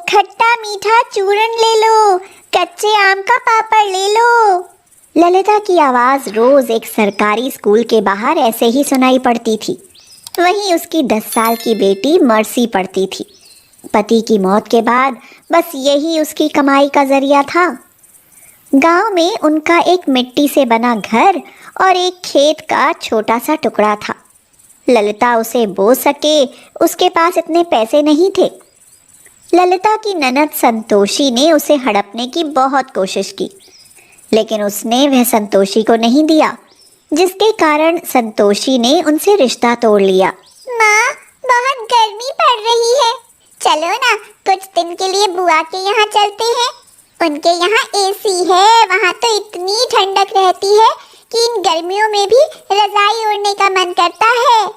खट्टा मीठा चूरन ले लो, कच्चे आम का पापड़ ले लो। ललिता की आवाज रोज एक सरकारी स्कूल के बाहर ऐसे ही सुनाई पड़ती थी। वहीं उसकी 10 साल की बेटी मर्सी पढ़ती थी। पति की मौत के बाद बस यही उसकी कमाई का जरिया था। गांव में उनका एक मिट्टी से बना घर और एक खेत का छोटा सा टुकड़ा था। ललिता उसे बो सके, उसके पास इतने पैसे नहीं थे। ललिता की ननद संतोषी ने उसे हड़पने की बहुत कोशिश की, लेकिन उसने वह संतोषी को नहीं दिया, जिसके कारण संतोषी ने उनसे रिश्ता तोड़ लिया। माँ, बहुत गर्मी पड़ रही है, चलो ना कुछ दिन के लिए बुआ के यहाँ चलते हैं। उनके यहाँ एसी है, वहाँ तो इतनी ठंडक रहती है कि इन गर्मियों में भी रजाई ओढ़ने का मन करता है।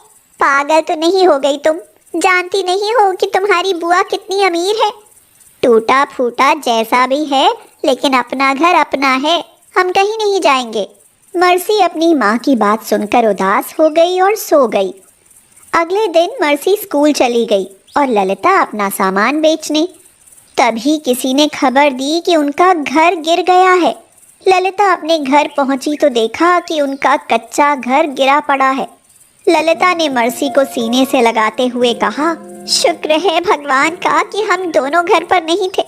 पागल तो नहीं हो गई तुम? जानती नहीं हो कि तुम्हारी बुआ कितनी अमीर है? टूटा फूटा जैसा भी है, लेकिन अपना घर अपना है, हम कहीं नहीं जाएंगे। मर्सी अपनी माँ की बात सुनकर उदास हो गई और सो गई। अगले दिन मर्सी स्कूल चली गई और ललिता अपना सामान बेचने। तभी किसी ने खबर दी कि उनका घर गिर गया है। ललिता अपने घर पहुंची तो देखा कि उनका कच्चा घर गिरा पड़ा है। ललिता ने मर्सी को सीने से लगाते हुए कहा, शुक्र है भगवान का कि हम दोनों घर पर नहीं थे,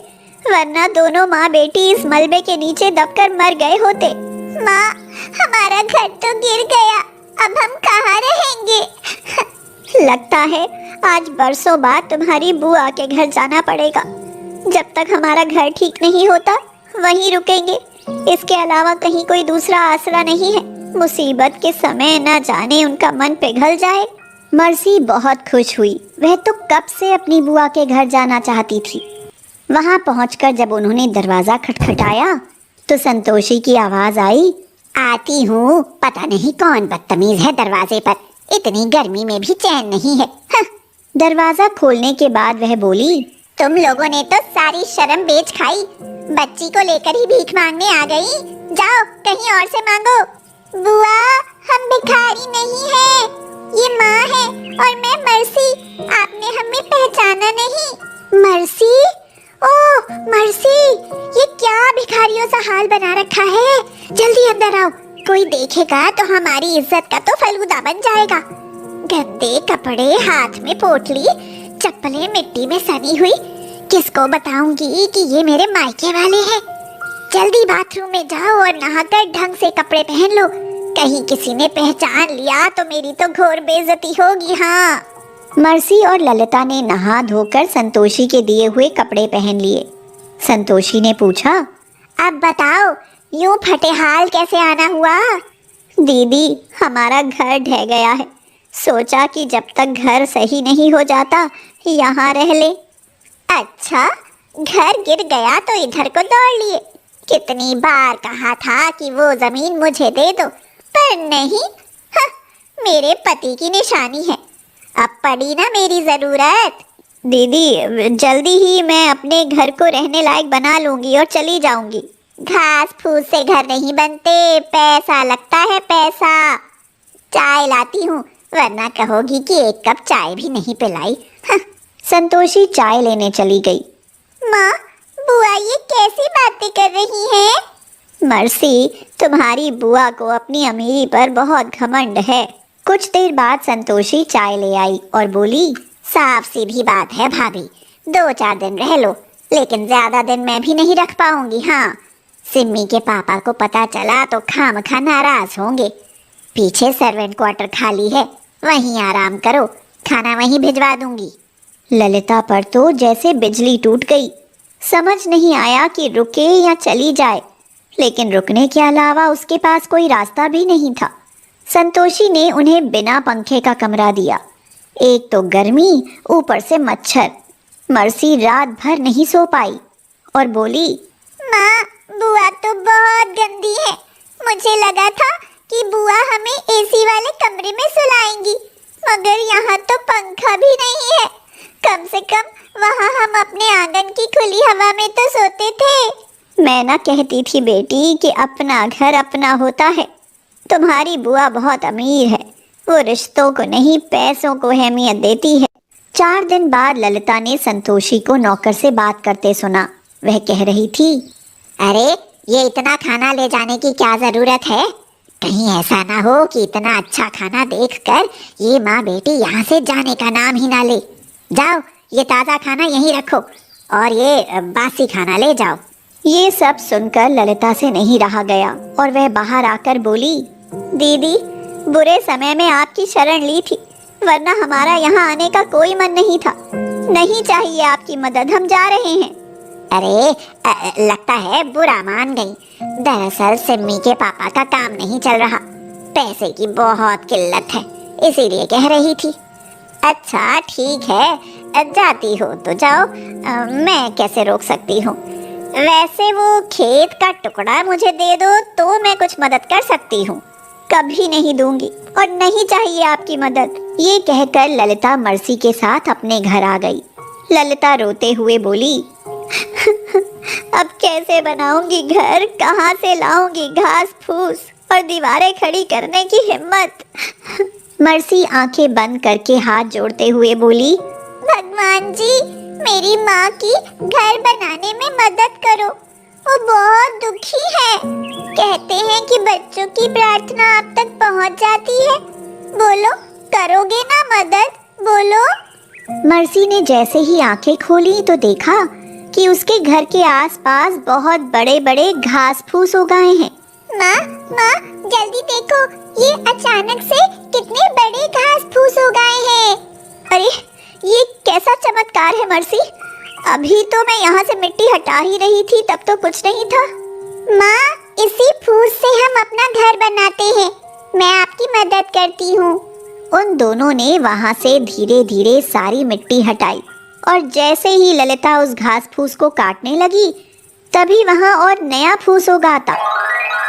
वरना दोनों माँ बेटी इस मलबे के नीचे दबकर मर गए होते। माँ, हमारा घर तो गिर गया, अब हम कहाँ रहेंगे? लगता है आज बरसों बाद तुम्हारी बुआ के घर जाना पड़ेगा। जब तक हमारा घर ठीक नहीं होता वहीं रुकेंगे, इसके अलावा कहीं कोई दूसरा आसरा नहीं है। मुसीबत के समय न जाने उनका मन पिघल जाए। मर्सी बहुत खुश हुई। वह तो कब से अपनी बुआ के घर जाना चाहती थी। वहां पहुंचकर जब उन्होंने दरवाजा खटखटाया तो संतोषी की आवाज आई, आती हूँ। पता नहीं कौन बदतमीज है दरवाजे पर, इतनी गर्मी में भी चैन नहीं है। दरवाजा खोलने के बाद वह बोली, तुम लोगों ने तो सारी शर्म बेच खाई, बच्ची को लेकर ही भीख मांगने आ गई। जाओ कहीं और से मांगो। बुआ, हम भिखारी नहीं हैं, ये माँ है और मैं मर्सी। आपने हमें पहचाना नहीं? मर्सी? ओह मर्सी, ये क्या भिखारियों सा हाल बना रखा है? जल्दी अंदर आओ, कोई देखेगा तो हमारी इज्जत का तो फलूदा बन जाएगा। गंदे कपड़े, हाथ में पोटली, चप्पलें मिट्टी में सनी हुई, किसको बताऊंगी कि ये मेरे मायके वाले हैं? जल्दी बाथरूम में जाओ और नहाकर ढंग से कपड़े पहन लो, कहीं किसी ने पहचान लिया तो मेरी तो घोर बेइज्जती होगी। हाँ। मर्सी और ललिता ने नहा धोकर संतोषी के दिए हुए कपड़े पहन लिए। संतोषी ने पूछा, अब बताओ यूं फटे हाल कैसे आना हुआ? दीदी, हमारा घर ढह गया है, सोचा कि जब तक घर सही नहीं हो जाता यहाँ रह ले। अच्छा, घर गिर गया तो इधर को दौड़ लिए। कितनी बार कहा था कि वो जमीन मुझे दे दो, पर नहीं। मेरे पति की निशानी है, अब पड़ी ना मेरी जरूरत। दीदी, जल्दी ही मैं अपने घर को रहने लायक बना लूंगी और चली जाऊंगी। घास फूस से घर नहीं बनते, पैसा लगता है पैसा। चाय लाती हूँ, वरना कहोगी कि एक कप चाय भी नहीं पिलाई। संतोषी चाय लेने चली गई। माँ, बुआ ये कैसी बातें कर रही हैं? मर्सी, तुम्हारी बुआ को अपनी अमीरी पर बहुत घमंड है। कुछ देर बाद संतोषी चाय ले आई और बोली, साफ सीधी बात है भाभी, 2-4 दिन रह लो, लेकिन ज्यादा दिन मैं भी नहीं रख पाऊंगी। हाँ, सिम्मी के पापा को पता चला तो खामखा नाराज होंगे। पीछे सर्वेंट क्वार्टर खाली है, वहीं आराम करो, खाना वहीं भिजवा दूंगी। ललिता पर तो जैसे बिजली टूट गई। समझ नहीं आया कि रुके या चली जाए, लेकिन रुकने के अलावा उसके पास कोई रास्ता भी नहीं था। संतोषी ने उन्हें बिना पंखे का कमरा दिया। एक तो गर्मी, ऊपर से मच्छर। मर्सी रात भर नहीं सो पाई और बोली, माँ, बुआ तो बहुत गंदी है। मुझे लगा था कि बुआ हमें एसी वाले कमरे में सुलाएंगी, मगर यहाँ तो पंखा भी नहीं है। कम से कम वहाँ हम अपने आंगन की खुली हवा में तो सोते थे। मैं ना कहती थी बेटी कि अपना घर अपना होता है। तुम्हारी बुआ बहुत अमीर है, वो रिश्तों को नहीं पैसों को अहमियत देती है। 4 दिन बाद ललिता ने संतोषी को नौकर से बात करते सुना। वह कह रही थी, अरे ये इतना खाना ले जाने की क्या जरूरत है? कहीं ऐसा ना हो कि इतना अच्छा खाना देखकर ये माँ बेटी यहाँ से जाने का नाम ही ना ले। जाओ, ये ताज़ा खाना यहीं रखो और ये बासी खाना ले जाओ। ये सब सुनकर ललिता से नहीं रहा गया और वह बाहर आकर बोली, दीदी, बुरे समय में आपकी शरण ली थी, वरना हमारा यहाँ आने का कोई मन नहीं था। नहीं चाहिए आपकी मदद, हम जा रहे हैं। अरे लगता है बुरा मान गई। दरअसल सिम्मी के पापा का काम नहीं चल रहा, पैसे की बहुत किल्लत है, इसीलिए कह रही थी। अच्छा ठीक है, जाती हो तो जाओ, मैं कैसे रोक सकती हूँ। वैसे वो खेत का टुकड़ा मुझे दे दो तो मैं कुछ मदद कर सकती हूँ। कभी नहीं दूंगी और नहीं चाहिए आपकी मदद। ये कहकर ललिता मर्सी के साथ अपने घर आ गई। ललिता रोते हुए बोली, अब कैसे बनाऊंगी घर, कहाँ से लाऊंगी घास फूस और दीवारें खड़ी करने की हिम्मत। मर्सी आंखें बंद करके हाथ जोड़ते हुए बोली, भगवान जी, मेरी माँ की घर बनाने में मदद करो, वो बहुत दुखी है। कहते हैं कि बच्चों की प्रार्थना आप तक पहुँच जाती है। बोलो, करोगे ना मदद, बोलो। मर्सी ने जैसे ही आंखें खोली तो देखा कि उसके घर के आसपास बहुत बड़े बड़े घास फूस उगाए हैं। माँ, जल्दी देखो, ये अचानक से कितने बड़े घास फूस उगाए हैं। अरे ये कैसा चमत्कार है मर्सी, अभी तो मैं यहाँ से मिट्टी हटा ही रही थी, तब तो कुछ नहीं था। माँ, इसी फूस से हम अपना घर बनाते हैं, मैं आपकी मदद करती हूँ। उन दोनों ने वहाँ से धीरे धीरे सारी मिट्टी हटाई और जैसे ही ललिता उस घास फूस को काटने लगी तभी वहाँ और नया फूस उगाता।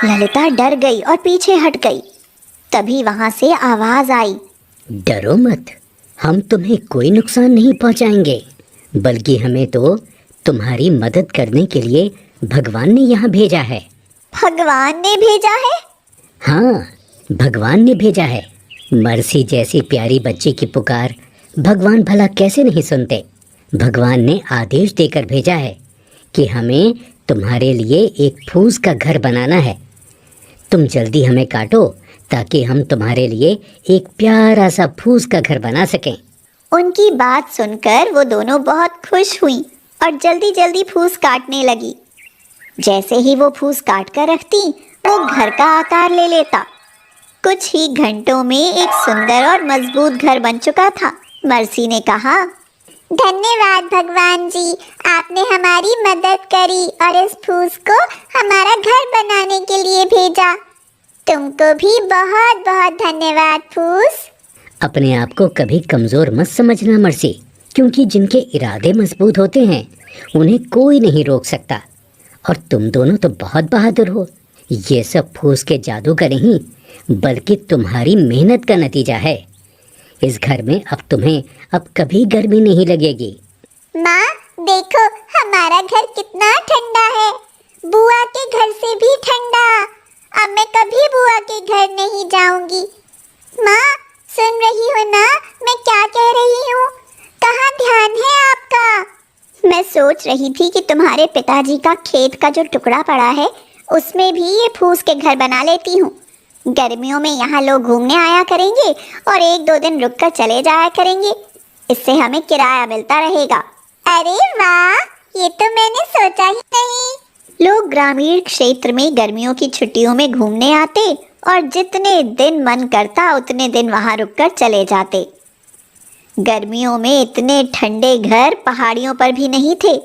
ललिता डर गई और पीछे हट गई। तभी वहाँ से आवाज आई, डरो मत, हम तुम्हें कोई नुकसान नहीं पहुँचाएंगे, बल्कि हमें तो तुम्हारी मदद करने के लिए भगवान ने यहाँ भेजा है। भगवान ने भेजा है? हाँ, भगवान ने भेजा है। मर्सी जैसी प्यारी बच्ची की पुकार भगवान भला कैसे नहीं सुनते। भगवान ने आदेश देकर भेजा है कि हमें तुम्हारे लिए एक फूस का घर बनाना है। तुम जल्दी हमें काटो ताकि हम तुम्हारे लिए एक प्यारा सा फूस का घर बना सकें। उनकी बात सुनकर वो दोनों बहुत खुश हुई और जल्दी जल्दी फूस काटने लगी। जैसे ही वो फूस काट कर रखती, वो घर का आकार ले लेता। कुछ ही घंटों में एक सुंदर और मजबूत घर बन चुका था। मर्सी ने कहा, धन्यवाद भगवान जी, आपने हमारी मदद करी और इस फूस को हमारा घर बनाने के लिए भेजा। तुमको भी बहुत बहुत धन्यवाद फूस। अपने आप को कभी कमज़ोर मत समझना मर्सी, क्योंकि जिनके इरादे मजबूत होते हैं उन्हें कोई नहीं रोक सकता। और तुम दोनों तो बहुत बहादुर हो। ये सब फूस के जादूगर नहीं, बल्कि तुम्हारी मेहनत का नतीजा है। इस घर में अब तुम्हें अब कभी गर्मी नहीं लगेगी। माँ, देखो हमारा घर कितना ठंडा है, बुआ के घर से भी ठंडा। अब मैं कभी बुआ के घर नहीं जाऊंगी। माँ, सुन रही हो ना मैं क्या कह रही हूँ? कहाँ ध्यान है आपका? मैं सोच रही थी कि तुम्हारे पिताजी का खेत का जो टुकड़ा पड़ा है उसमें भी ये फूस के घर बना लेती हूँ। गर्मियों में यहाँ लोग घूमने आया करेंगे और 1-2 दिन रुककर चले जाया करेंगे। इससे हमें किराया मिलता रहेगा। अरे वाह, ये तो मैंने सोचा ही नहीं। लोग ग्रामीण क्षेत्र में गर्मियों की छुट्टियों में घूमने आते और जितने दिन मन करता उतने दिन वहाँ रुककर चले जाते। गर्मियों में इतने ठंडे घर पहाड़ियों पर भी नहीं थे।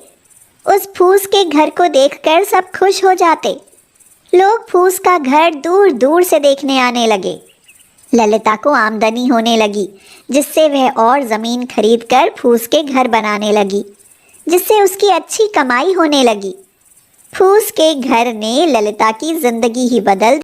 उस फूस के घर को देखकर सब खुश हो जाते। लोग फूस का घर दूर दूर से देखने आने लगे। ललिता को आमदनी होने लगी, जिससे वह और ज़मीन खरीदकर फूस के घर बनाने लगी, जिससे उसकी अच्छी कमाई होने लगी। फूस के घर ने ललिता की जिंदगी ही बदल